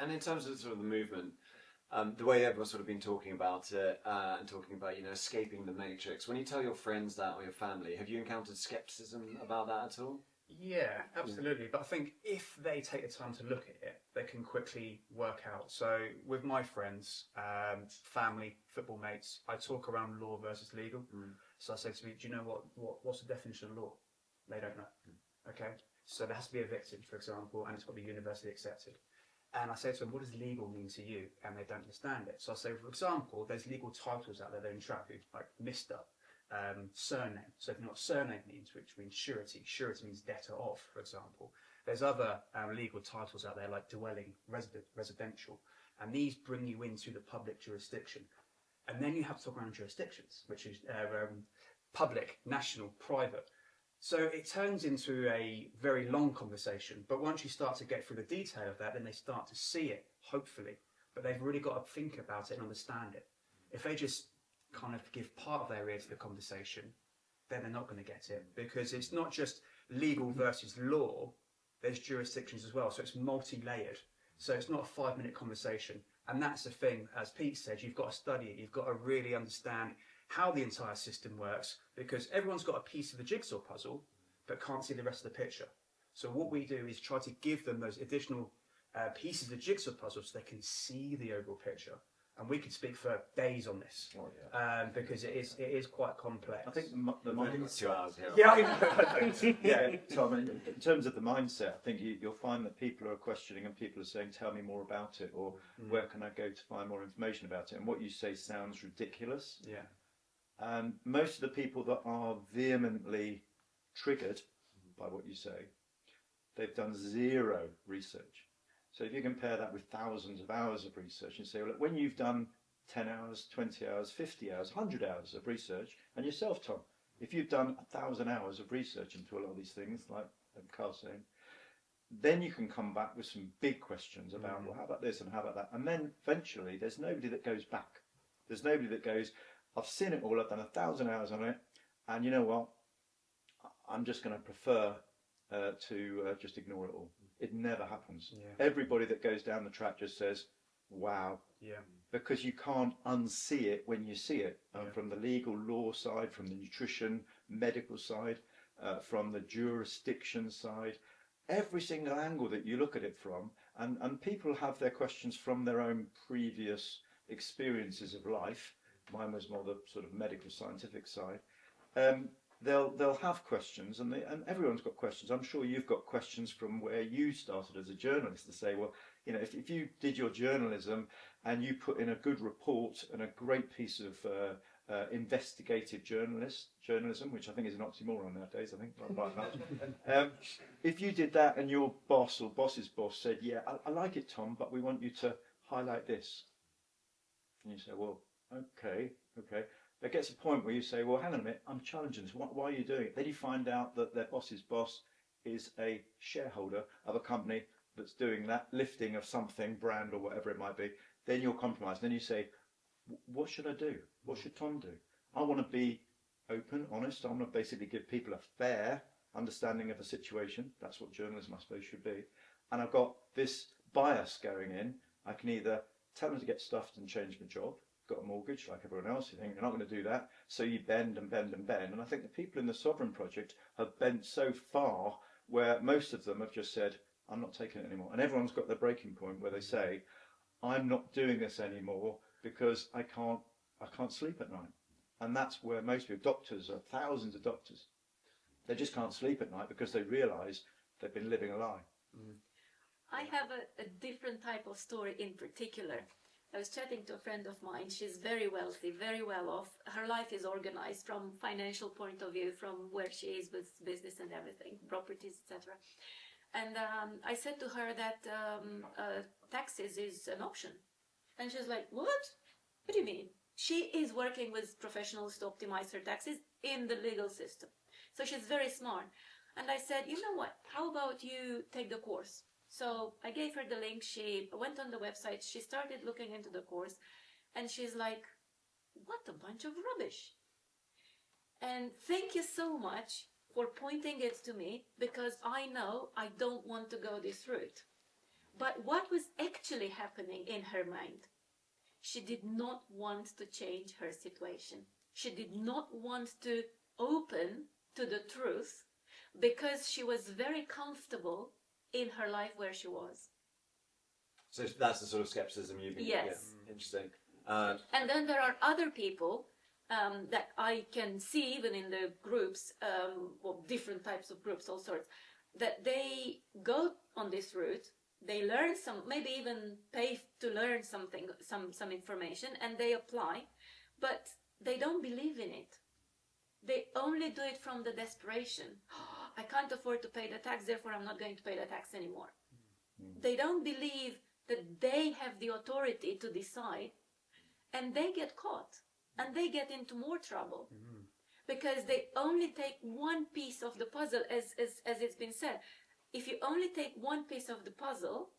And in terms of sort of the movement, the way everyone's sort of been talking about it and talking about escaping the matrix. When you tell your friends that or your family, have you encountered skepticism about that at all? Yeah, absolutely. But I think if they take the time to look at it, they can quickly work out. So with my friends, family, football mates, I talk around law versus legal. So I say to me, do you know what's the definition of law? They don't know. Okay, so there has to be a victim, for example, and it's got to be universally accepted. And I say to them, what does legal mean to you? And they don't understand it. So I say, for example, there's legal titles out there that interact with, like Mr. Surname. So if you know what surname means, which means surety. Surety means debtor of, for example. There's other legal titles out there like dwelling, residential. And these bring you into the public jurisdiction. And then you have to talk around jurisdictions, which is public, national, private. So it turns into a very long conversation, but once you start to get through the detail of that, then they start to see it, hopefully. But they've really got to think about it and understand it. If they just kind of give part of their ear to the conversation, then they're not going to get it, because it's not just legal versus law, there's jurisdictions as well, so it's multi-layered. So it's not a 5-minute conversation. And that's the thing, as Pete said, you've got to study it, you've got to really understand how the entire system works, because everyone's got a piece of the jigsaw puzzle but can't see the rest of the picture. So what we do is try to give them those additional pieces of the jigsaw puzzle so they can see the overall picture. And we could speak for days on this, because it is quite complex. I think the mindset. 2 hours here. Yeah, I know. Yeah, so I mean, in terms of the mindset, I think you'll find that people are questioning and people are saying, tell me more about it, or where can I go to find more information about it? And what you say sounds ridiculous. Yeah. And most of the people that are vehemently triggered by what you say, they've done zero research. So if you compare that with thousands of hours of research and say, well, look, when you've done 10 hours, 20 hours, 50 hours, 100 hours of research, and yourself, Tom, if you've done 1,000 hours of research into a lot of these things, like Carl's saying, then you can come back with some big questions about, well, how about this and how about that? And then eventually there's nobody that goes back. There's nobody that goes, I've seen it all, I've done 1,000 hours on it, and you know what? I'm just going to prefer to just ignore it all. It never happens. Yeah. Everybody that goes down the track just says, wow. Yeah. Because you can't unsee it when you see it. From the legal law side, from the nutrition, medical side, from the jurisdiction side, every single angle that you look at it from, and people have their questions from their own previous experiences of life. Mine was more the sort of medical scientific side. They'll have questions, and everyone's got questions. I'm sure you've got questions from where you started as a journalist to say, well, you know, if you did your journalism and you put in a good report and a great piece of investigative journalism, which I think is an oxymoron nowadays, I think, if you did that and your boss or boss's boss said, yeah, I like it, Tom, but we want you to highlight this. And you say, well, okay. There gets a point where you say, well, hang on a minute, I'm challenging this. Why are you doing it? Then you find out that their boss's boss is a shareholder of a company that's doing that lifting of something, brand or whatever it might be. Then you're compromised. Then you say, what should I do? What should Tom do? I want to be open, honest. I want to basically give people a fair understanding of a situation. That's what journalism, I suppose, should be. And I've got this bias going in. I can either tell them to get stuffed and change my job, got a mortgage like everyone else, you think you're not going to do that, so you bend and bend and bend. And I think the people in the Sovereign Project have bent so far where most of them have just said, I'm not taking it anymore. And everyone's got their breaking point where they say, I'm not doing this anymore because I can't sleep at night. And that's where most people, doctors, are thousands of doctors, they just can't sleep at night because they realise they've been living a lie. I have a different type of story in particular. I was chatting to a friend of mine. She's very wealthy, very well off. Her life is organized from financial point of view, from where she is with business and everything, properties, etc. And I said to her that taxes is an option. And she's like, what? What do you mean? She is working with professionals to optimize her taxes in the legal system. So she's very smart. And I said, you know what? How about you take the course? So I gave her the link, she went on the website, she started looking into the course, and she's like, what a bunch of rubbish. And thank you so much for pointing it to me, because I know I don't want to go this route. But what was actually happening in her mind? She did not want to change her situation. She did not want to open to the truth because she was very comfortable in her life where she was. So that's the sort of skepticism you've been. Yes. Yeah, interesting. And then there are other people that I can see even in the groups, well, different types of groups, all sorts, that they go on this route, they learn some, maybe even pay to learn something, some information, and they apply, but they don't believe in it. They only do it from the desperation. I can't afford to pay the tax, therefore I'm not going to pay the tax anymore. They don't believe that they have the authority to decide, and they get caught and they get into more trouble because they only take one piece of the puzzle, as it's been said. If you only take one piece of the puzzle,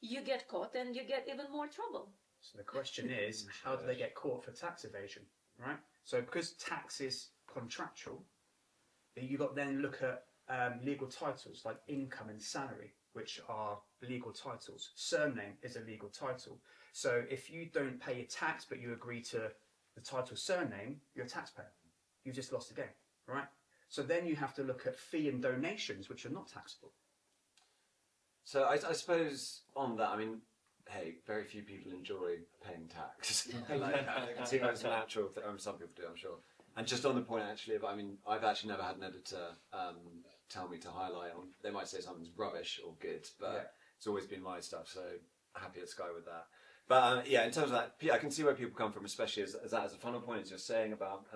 you get caught and you get even more trouble. So the question is, how do they get caught for tax evasion, right? So because tax is contractual, you got then look at legal titles like income and salary, which are legal titles. Surname is a legal title. So if you don't pay your tax but you agree to the title surname, you're a taxpayer. You just lost the game, right? So then you have to look at fee and donations, which are not taxable. So I suppose on that, I mean, hey, very few people enjoy paying tax. It seems natural. Some people do, I'm sure. And just on the point, actually, I mean, I've actually never had an editor tell me to highlight on. They might say something's rubbish or good, but it's always been my stuff. So happy at Sky with that. But yeah, in terms of that, I can see where people come from, especially as that as a final point, as you're saying about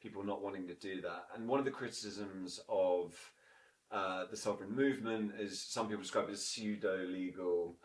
people not wanting to do that. And one of the criticisms of the sovereign movement is some people describe it as pseudo-legal,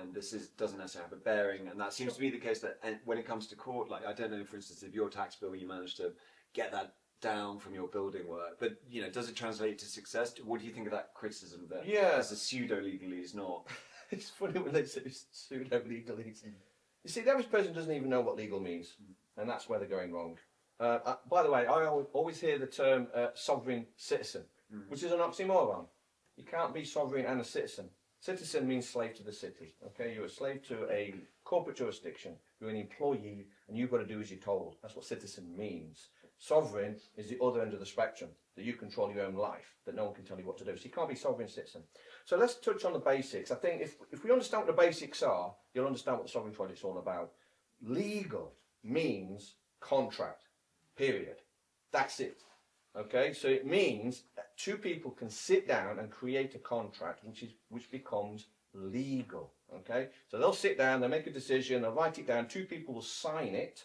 and this doesn't necessarily have a bearing, and that seems to be the case that when it comes to court, like I don't know, for instance, if your tax bill, you managed to get that down from your building work, but does it translate to success? What do you think of that criticism that as a pseudo-legally is not? It's funny when they say pseudo-legalese. You see, the average person doesn't even know what legal means, and that's where they're going wrong. By the way, I always hear the term sovereign citizen, which is an oxymoron. You can't be sovereign and a citizen. Citizen means slave to the city. Okay, you're a slave to a corporate jurisdiction. You're an employee, and you've got to do as you're told. That's what citizen means. Sovereign is the other end of the spectrum, that you control your own life, that no one can tell you what to do. So you can't be sovereign citizen. So let's touch on the basics. I think if we understand what the basics are, you'll understand what the Sovereign Project's all about. Legal means contract, period. That's it. Okay, so it means that two people can sit down and create a contract which becomes legal. Okay, so they'll sit down, they'll make a decision, they'll write it down, two people will sign it.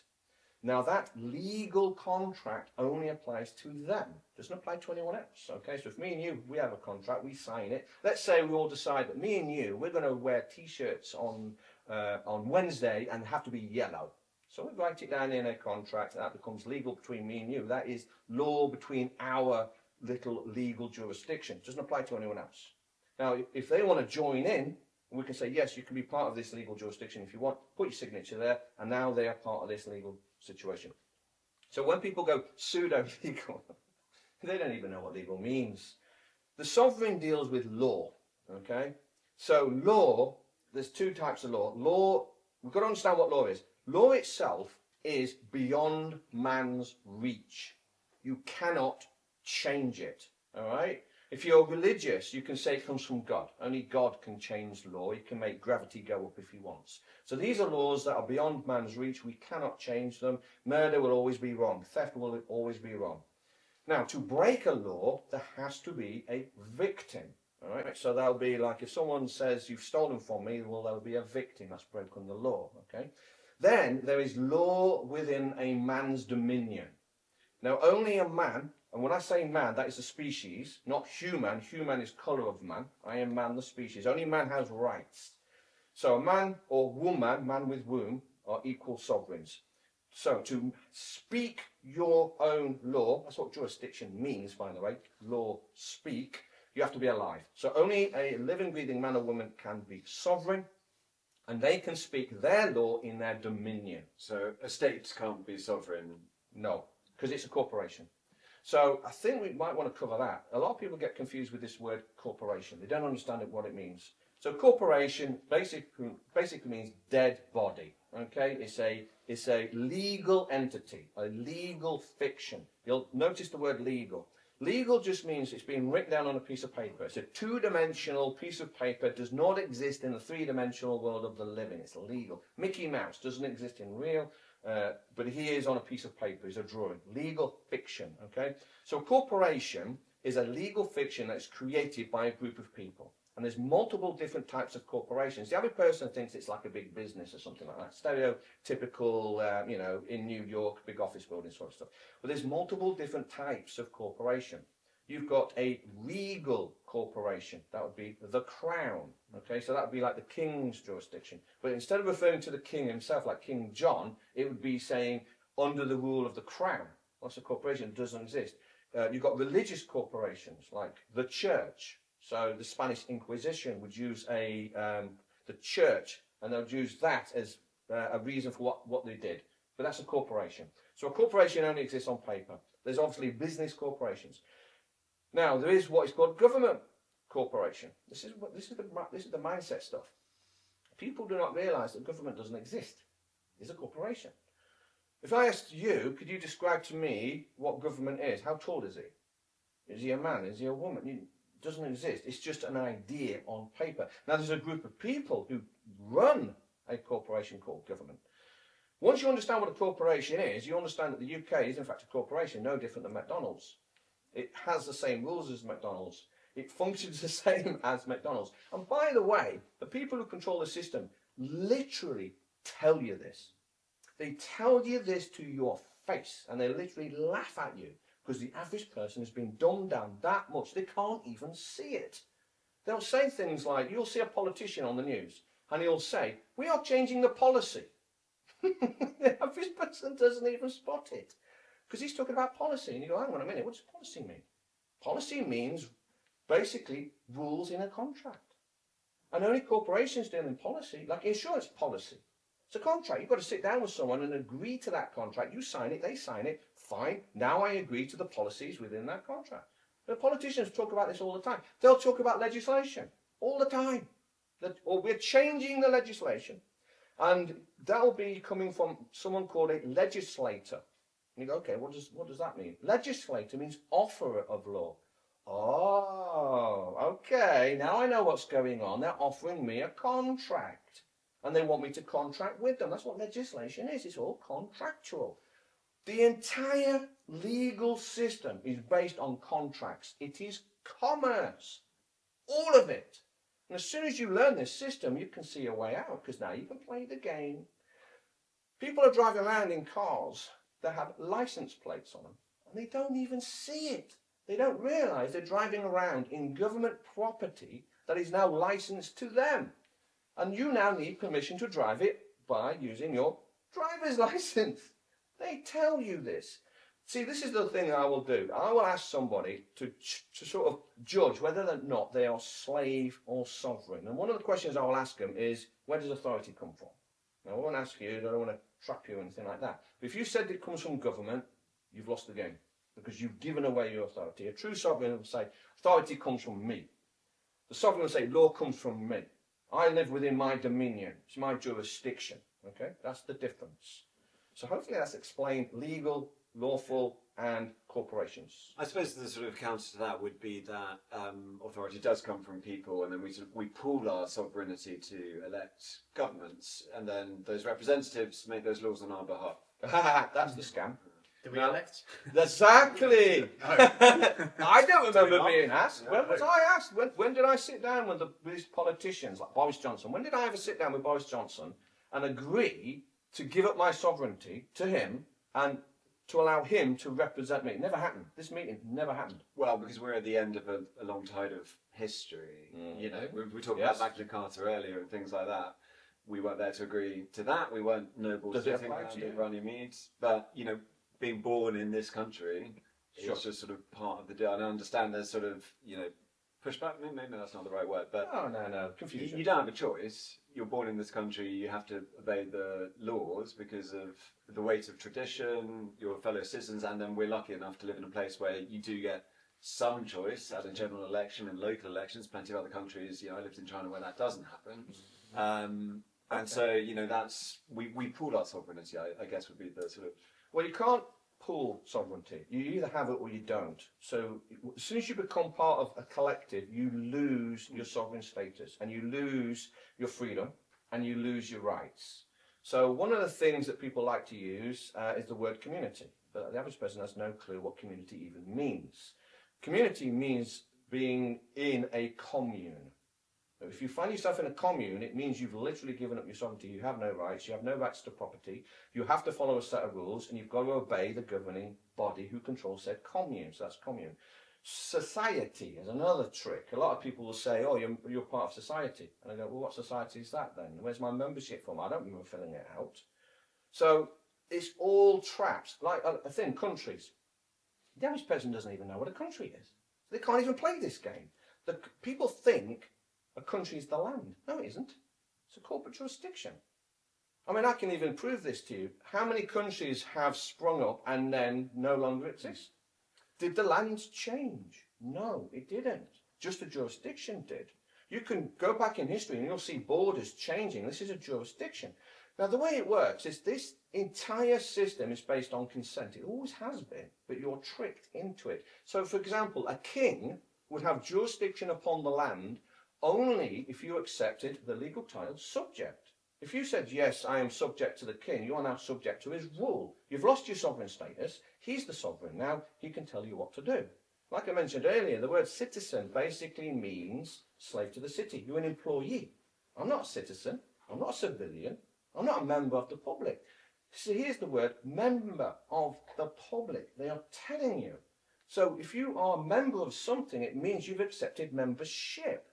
Now that legal contract only applies to them, doesn't apply to anyone else. Okay, so if me and you, we have a contract, we sign it. Let's say we all decide that me and you, we're going to wear t-shirts on Wednesday and have to be yellow. So we write it down in a contract, and that becomes legal between me and you. That is law between our little legal jurisdiction. It doesn't apply to anyone else. Now, if they want to join in, we can say, yes, you can be part of this legal jurisdiction if you want. Put your signature there, and now they are part of this legal situation. So when people go pseudo-legal, they don't even know what legal means. The sovereign deals with law, okay? So law, there's two types of law. Law, we've got to understand what law is. Law itself is beyond man's reach. You cannot change it, all right? If you're religious, you can say it comes from God. Only God can change law. He can make gravity go up if he wants. So these are laws that are beyond man's reach. We cannot change them. Murder will always be wrong. Theft will always be wrong. Now, to break a law, there has to be a victim. All right? So that'll be like if someone says, you've stolen from me, well, there'll be a victim that's broken the law, okay? Then there is law within a man's dominion. Now, only a man, and when I say man, that is a species, not human. Human is colour of man. I am man, the species. Only man has rights. So a man or woman, man with womb, are equal sovereigns. So to speak your own law, that's what jurisdiction means, by the way, law speak, you have to be alive. So only a living, breathing man or woman can be sovereign, and they can speak their law in their dominion. So a state can't be sovereign? No, because it's a corporation. So I think we might want to cover that. A lot of people get confused with this word corporation. They don't understand what it means. So corporation basically means dead body. Okay, it's a legal entity, a legal fiction. You'll notice the word legal. Legal just means it's been written down on a piece of paper. It's a two-dimensional piece of paper. Does not exist in the three-dimensional world of the living. It's legal. Mickey Mouse doesn't exist in real, but he is on a piece of paper. He's a drawing. Legal fiction. Okay, so a corporation is a legal fiction that's created by a group of people. And there's multiple different types of corporations. The average person thinks it's like a big business or something like that. Stereotypical, in New York, big office building sort of stuff. But there's multiple different types of corporation. You've got a regal corporation. That would be the crown. Okay, so that would be like the king's jurisdiction. But instead of referring to the king himself, like King John, it would be saying under the rule of the crown. That's a corporation that doesn't exist. You've got religious corporations like the church. So the Spanish Inquisition would use the church, and they would use that as a reason for what they did. But that's a corporation. So a corporation only exists on paper. There's obviously business corporations. Now there is what is called government corporation. This is the mindset stuff. People do not realise that government doesn't exist. It's a corporation. If I asked you, could you describe to me what government is? How tall is he? Is he a man? Is he a woman? It doesn't exist. It's just an idea on paper. Now there's a group of people who run a corporation called government. Once you understand what a corporation is, you understand that the UK is in fact a corporation, no different than McDonald's. It has the same rules as McDonald's. It functions the same as McDonald's. And by the way, the people who control the system literally tell you this. They tell you this to your face, and they literally laugh at you because the average person has been dumbed down that much they can't even see it. They'll say things like, you'll see a politician on the news, and he'll say, we are changing the policy. The average person doesn't even spot it because he's talking about policy, and you go, hang on a minute, what does policy mean? Policy means basically rules in a contract. And only corporations deal in policy, like insurance policy. It's a contract. You've got to sit down with someone and agree to that contract. You sign it, they sign it. Fine. Now I agree to the policies within that contract. The politicians talk about this all the time. They'll talk about legislation all the time. Or we're changing the legislation. And that'll be coming from someone called a legislator. And you go, okay, what does that mean? Legislator means offerer of law. Oh, okay. Now I know what's going on. They're offering me a contract. And they want me to contract with them. That's what legislation is. It's all contractual. The entire legal system is based on contracts. It is commerce. All of it. And as soon as you learn this system, you can see a way out, because now you can play the game. People are driving around in cars that have license plates on them, and they don't even see it. They don't realise they're driving around in government property that is now licensed to them. And you now need permission to drive it by using your driver's license. They tell you this. See, this is the thing I will do. I will ask somebody to sort of judge whether or not they are slave or sovereign. And one of the questions I will ask them is, where does authority come from? Now, I won't ask you, I don't want to trap you or anything like that. But if you said it comes from government, you've lost the game, because you've given away your authority. A true sovereign will say, authority comes from me. The sovereign will say, law comes from me. I live within my dominion. It's my jurisdiction. Okay, that's the difference. So hopefully that's explained legal, lawful, and corporations. I suppose the sort of counter to that would be that authority does come from people, and then we pool our sovereignty to elect governments, and then those representatives make those laws on our behalf. That's the scam. Do we elect? Exactly. I don't remember being asked. No. When was I asked? When did I sit down with these politicians like Boris Johnson? When did I ever sit down with Boris Johnson and agree to give up my sovereignty to him and to allow him to represent me? It never happened. This meeting never happened. Well, because we're at the end of a long tide of history. You know, we talked Yes. about Magna Carta earlier and things like that. We weren't there to agree to that. We weren't nobles Does it sitting apply around to you? at Runnymede. But, you know, being born in this country Sure. is just sort of part of the deal. And I understand there's sort of, you know, pushback. Maybe that's not the right word, but No. Confusion. you don't have a choice. You're born in this country. You have to obey the laws because of the weight of tradition, your fellow citizens, and then we're lucky enough to live in a place where you do get some choice at a general election and local elections. Plenty of other countries, I lived in China where that doesn't happen. And so, that's, we pool our sovereignty, I guess would be the sort of... Well, you can't pool sovereignty. You either have it or you don't. So as soon as you become part of a collective, you lose your sovereign status and you lose your freedom and you lose your rights. So one of the things that people like to use is the word community. But the average person has no clue what community even means. Community means being in a commune. If you find yourself in a commune, it means you've literally given up your sovereignty. You have no rights. You have no rights to property. You have to follow a set of rules, and you've got to obey the governing body who controls said commune. So that's commune. Society is another trick. A lot of people will say, "Oh, you're part of society," and I go, "Well, what society is that then? Where's my membership from? I don't remember filling it out." So it's all traps. Like I think countries. The average person doesn't even know what a country is. They can't even play this game. The people think a country is the land. No, it isn't. It's a corporate jurisdiction. I mean, I can even prove this to you. How many countries have sprung up and then no longer exist? Did the lands change? No, it didn't. Just the jurisdiction did. You can go back in history and you'll see borders changing. This is a jurisdiction. Now, the way it works is this entire system is based on consent. It always has been, but you're tricked into it. So, for example, a king would have jurisdiction upon the land only if you accepted the legal title subject. If you said, yes, I am subject to the king, you are now subject to his rule. You've lost your sovereign status. He's the sovereign. Now he can tell you what to do. Like I mentioned earlier, the word citizen basically means slave to the city. You're an employee. I'm not a citizen. I'm not a civilian. I'm not a member of the public. So here's the word, member of the public. They are telling you. So if you are a member of something, it means you've accepted membership.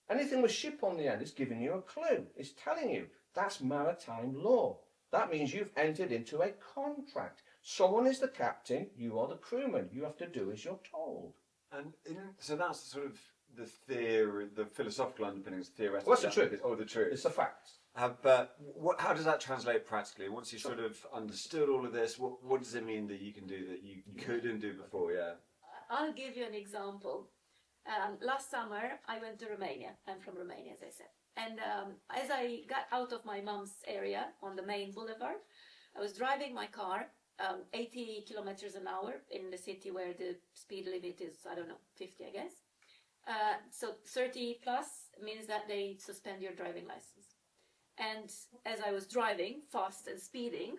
Anything with ship on the end is giving you a clue. It's telling you that's maritime law. That means you've entered into a contract. Someone is the captain, you are the crewman. You have to do as you're told. And so that's sort of the theory, the philosophical underpinnings, theoretical. What's the truth? Or the truth. It's a fact. But how does that translate practically? Once you sort of understood all of this, what does it mean that you can do that you couldn't do before? Yeah. I'll give you an example. Last summer, I went to Romania. I'm from Romania, as I said. And as I got out of my mom's area on the main boulevard, I was driving my car 80 kilometers an hour in the city where the speed limit is, 50, I guess. So 30 plus means that they suspend your driving license. And as I was driving fast and speeding,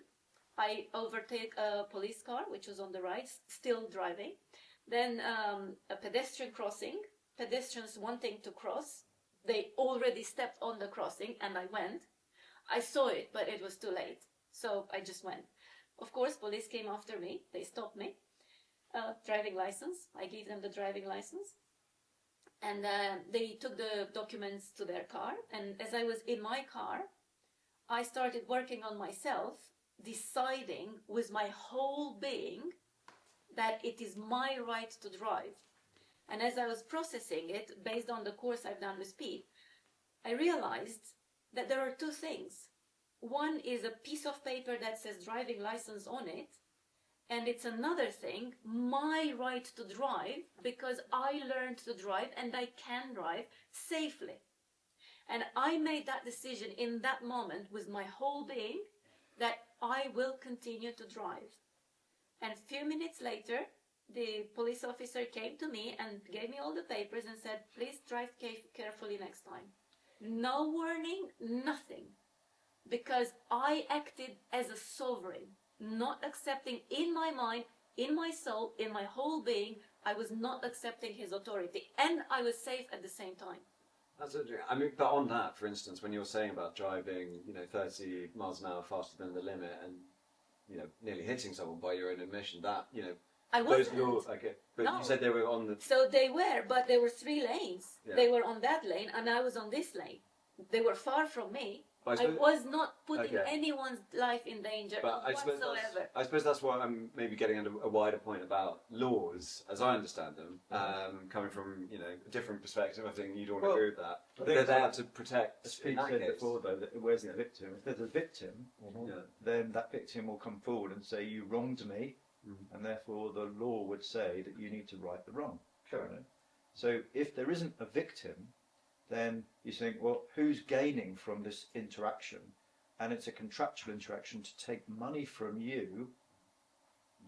I overtake a police car, which was on the right, still driving. Then a pedestrian crossing, pedestrians wanting to cross. They already stepped on the crossing and I went. I saw it, but it was too late. So I just went. Of course, police came after me. They stopped me. Driving license. I gave them the driving license. And they took the documents to their car. And as I was in my car, I started working on myself, deciding with my whole being that it is my right to drive. And as I was processing it, based on the course I've done with speed, I realized that there are two things. One is a piece of paper that says driving license on it, and it's another thing, my right to drive, because I learned to drive and I can drive safely. And I made that decision in that moment with my whole being that I will continue to drive. And a few minutes later, the police officer came to me and gave me all the papers and said, please drive carefully next time. No warning, nothing. Because I acted as a sovereign, not accepting in my mind, in my soul, in my whole being, I was not accepting his authority. And I was safe at the same time. That's interesting. I mean, but on that, for instance, when you're saying about driving, 30 miles an hour faster than the limit and, nearly hitting someone by your own admission, that, I wasn't. those laws, okay. But No. you said they were on the... So they were, but there were 3 lanes. Yeah. They were on that lane and I was on this lane. They were far from me. I was not putting anyone's life in danger whatsoever. I suppose that's why I'm maybe getting into a wider point about laws, as I understand them, coming from a different perspective. I think you don't want to agree with that. But they're there to protect. As Pete said before, though, that where's the victim? If there's a victim, then that victim will come forward and say, "You wronged me," and therefore the law would say that you need to right the wrong. You know? So if there isn't a victim, then you think, well, who's gaining from this interaction? And it's a contractual interaction to take money from you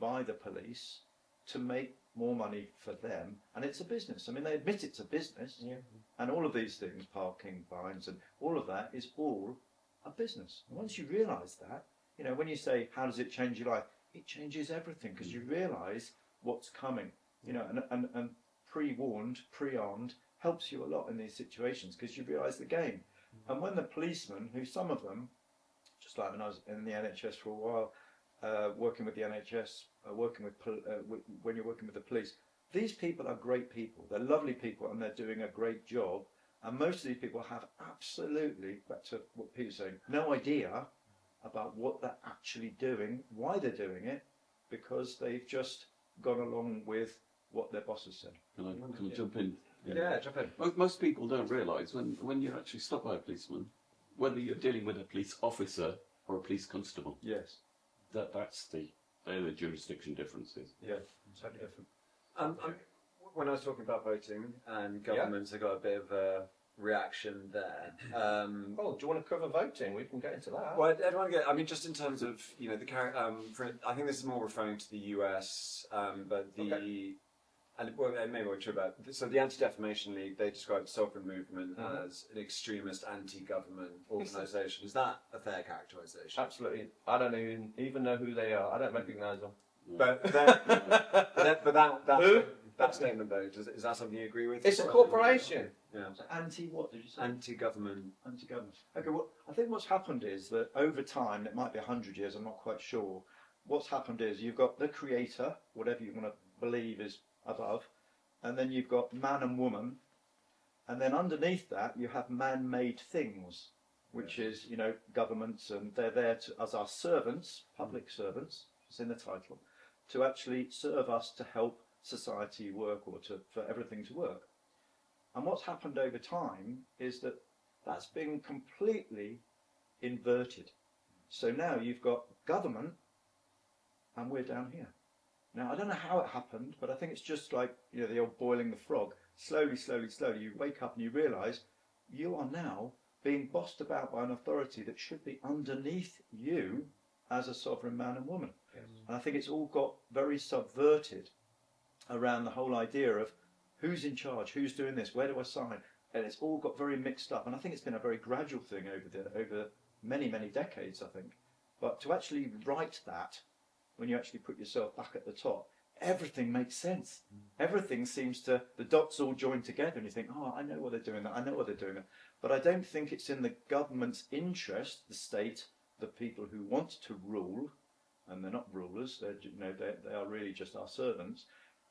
by the police to make more money for them. And it's a business. I mean, they admit it's a business. Yeah. And all of these things, parking, fines, and all of that is all a business. And once you realise that, you know, when you say, how does it change your life? It changes everything, because you realise what's coming. You know, and pre-warned, pre-armed helps you a lot in these situations, because you realise the game. And when the policemen, who some of them, just like when I was in the NHS for a while, working with the NHS, when you're working with the police, these people are great people. They're lovely people, and they're doing a great job. And most of these people have absolutely, back to what Peter's saying, no idea about what they're actually doing, why they're doing it, because they've just gone along with what their bosses said. Can I jump in? Yeah, jump in. Most people don't realise when you're actually stopped by a policeman, whether you're dealing with a police officer or a police constable, Yes. they're the jurisdiction differences. Yeah. Totally different. When I was talking about voting and governments, I got a bit of a reaction there. Oh, do you want to cover voting? We can get into that. Well, I don't want to get. I mean, just in terms of I think this is more referring to the US, but the and well, it may be true about. So the Anti-Defamation League, they describe the Sovereign Movement as an extremist anti-government organisation. Is that a fair characterisation? Absolutely. I don't even know who they are. I don't recognise them. But that statement though, is that something you agree with? It's a corporation. Yeah. So anti what did you say? Anti-government. Anti-government. Okay, well, I think what's happened is that over time, it might be 100 years, I'm not quite sure, what's happened is you've got the creator, whatever you want to believe is above, and then you've got man and woman, and then underneath that you have man-made things, which is, you know, governments, and they're there as our servants, public servants, it's in the title, to actually serve us to help society work, or for everything to work. And what's happened over time is that that's been completely inverted. So now you've got government and we're down here. Now, I don't know how it happened, but I think it's just like, you know, the old boiling the frog. Slowly, slowly, slowly, you wake up and you realise you are now being bossed about by an authority that should be underneath you as a sovereign man and woman. Yes. And I think it's all got very subverted around the whole idea of who's in charge, who's doing this, where do I sign? And it's all got very mixed up. And I think it's been a very gradual thing over many, many decades, I think. But to actually write that, when you actually put yourself back at the top, everything makes sense. Everything seems to, the dots all join together and you think, oh, I know what they're doing, I know what they're doing. But I don't think it's in the government's interest, the state, the people who want to rule, and they're not rulers, they are really just our servants.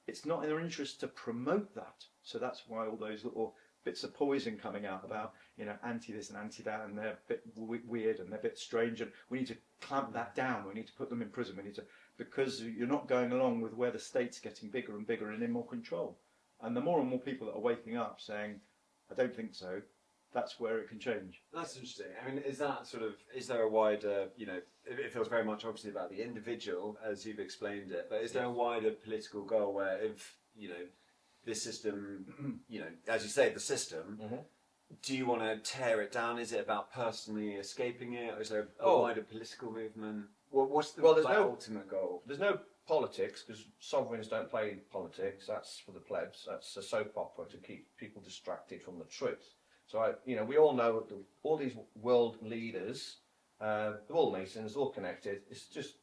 It's not in their interest to promote that. So that's why all those little bits of poison coming out about, you know, anti this and anti that, and they're a bit weird and they're a bit strange, and we need to clamp that down, we need to put them in prison, we need to, because you're not going along with where the state's getting bigger and bigger and in more control. And the more and more people that are waking up saying, I don't think so, that's where it can change. That's interesting. I mean, is that sort of, is there a wider, you know, it feels very much obviously about the individual as you've explained it, but is there a wider political goal where if, you know, this system, you know, as you say, the system, do you want to tear it down? Is it about personally escaping it, or is there a wider political movement? What's the ultimate goal? There's no politics, because sovereigns don't play politics. That's for the plebs. That's a soap opera to keep people distracted from the truth. So, you know, we all know that all these world leaders, they're all Masons, they're all connected. It's just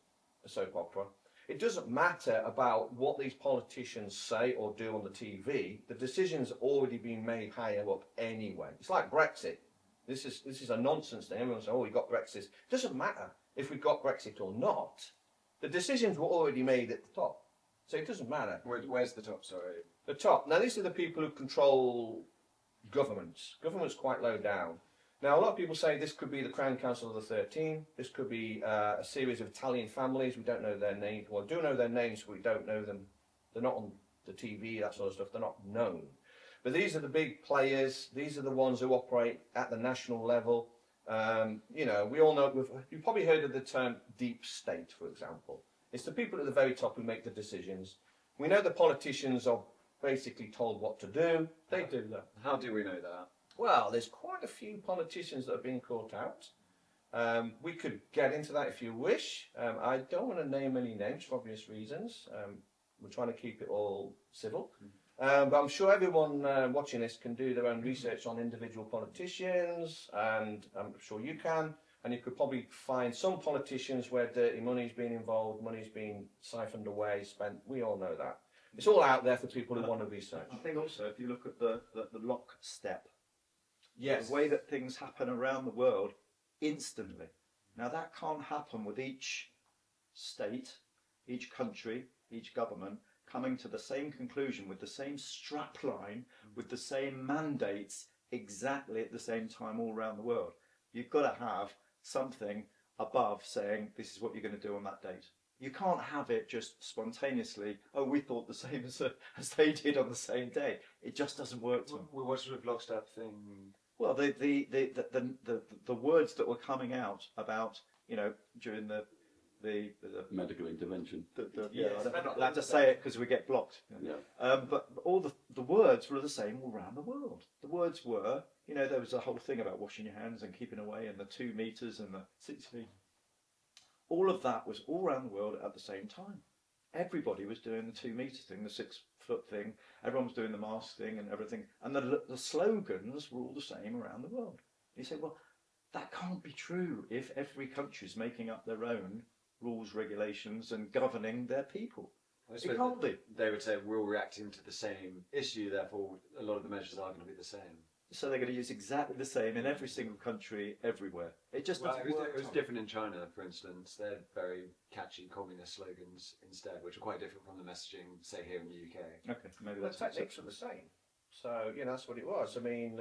a soap opera. It doesn't matter about what these politicians say or do on the TV. The decision's already been made higher up anyway. It's like Brexit. This is a nonsense thing. Everyone says, oh, we got Brexit. It doesn't matter if we got Brexit or not. The decisions were already made at the top. So it doesn't matter. Where's the top, sorry? The top. Now, these are the people who control governments. Government's quite low down. Now, a lot of people say this could be the Crown Council of the 13. This could be a series of Italian families. We don't know their names. Well, we do know their names, but we don't know them. They're not on the TV, that sort of stuff. They're not known. But these are the big players. These are the ones who operate at the national level. You know, we all know, you've probably heard of the term deep state, for example. It's the people at the very top who make the decisions. We know the politicians are basically told what to do, they do that. How do we know that? Well, there's quite a few politicians that are being caught out. We could get into that if you wish. I don't want to name any names for obvious reasons. We're trying to keep it all civil. But I'm sure everyone watching this can do their own research on individual politicians, and I'm sure you can. And you could probably find some politicians where dirty money's been involved, money's been siphoned away, spent. We all know that. It's all out there for people who want to research. I think also if you look at the lockstep, Yes. the way that things happen around the world instantly. Now that can't happen with each state, each country, each government coming to the same conclusion with the same strapline, with the same mandates exactly at the same time all around the world. You've got to have something above saying this is what you're going to do on that date. You can't have it just spontaneously. Oh, we thought the same as they did on the same day. It just doesn't work. What sort of lockstep thing? Well, the words that were coming out about, you know, during the Medical intervention. I'm not allowed to say it because we get blocked. Yeah. But all the words were the same all around the world. The words were, you know, there was a whole thing about washing your hands and keeping away, and the 2 meters and the 6 feet. All of that was all around the world at the same time. Everybody was doing the 2 meter thing, the 6 foot thing. Everyone was doing the mask thing and everything. And the slogans were all the same around the world. You say, well, that can't be true if every country is making up their own rules, regulations, and governing their people. It can't be. They would say we're all reacting to the same issue, therefore a lot of the measures are going to be the same. So they're going to use exactly the same in every single country, everywhere. It just doesn't work. It was different in China, for instance. They're very catchy communist slogans instead, which are quite different from the messaging, say, here in the UK. Okay, maybe The that's techniques are the same. So, you know, that's what it was. I mean,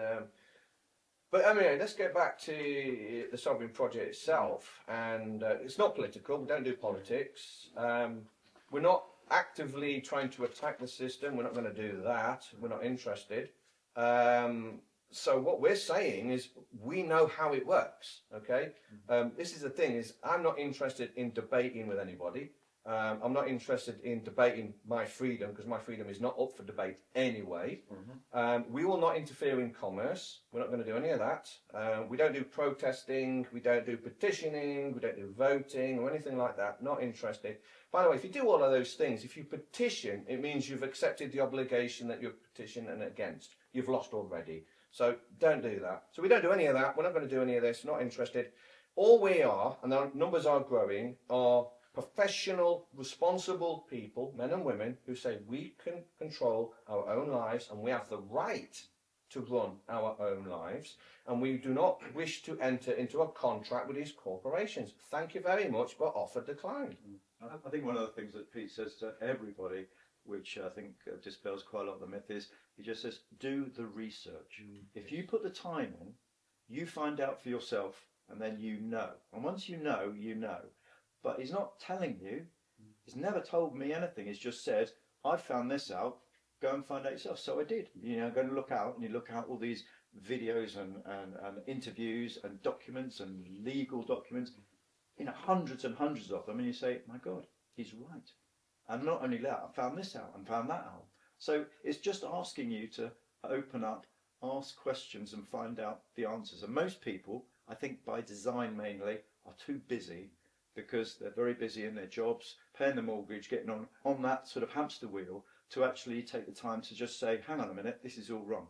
but I mean, let's get back to the Sovereign Project itself. And it's not political. We don't do politics. We're not actively trying to attack the system. We're not going to do that. We're not interested. So what we're saying is we know how it works, okay? This is the thing, is I'm not interested in debating with anybody. I'm not interested in debating my freedom, because my freedom is not up for debate anyway. We will not interfere in commerce. We're not going to do any of that. We don't do protesting, we don't do petitioning, we don't do voting or anything like that. Not interested. By the way, if you do all of those things, if you petition, it means you've accepted the obligation that you're petitioning against. You've lost already. So don't do that. So we don't do any of that. We're not going to do any of this. Not interested. All we are, and our numbers are growing, are professional, responsible people, men and women, who say we can control our own lives and we have the right to run our own lives, and we do not wish to enter into a contract with these corporations. Thank you very much, but offer declined. I think one of the things that Pete says to everybody, which I think dispels quite a lot of the myth, is he just says, do the research. If you put the time in, you find out for yourself, and then you know. And once you know, you know. But he's not telling you. He's never told me anything. He's just said, I found this out. Go and find out yourself. So I did. You know, go and look out, and you look out all these videos and interviews and documents and legal documents, you know, hundreds and hundreds of them, and you say, my God, he's right. And not only that, I found this out and found that out. So it's just asking you to open up, ask questions and find out the answers. And most people, I think by design mainly, are too busy, because they're very busy in their jobs, paying the mortgage, getting on that sort of hamster wheel, to actually take the time to just say, hang on a minute, this is all wrong.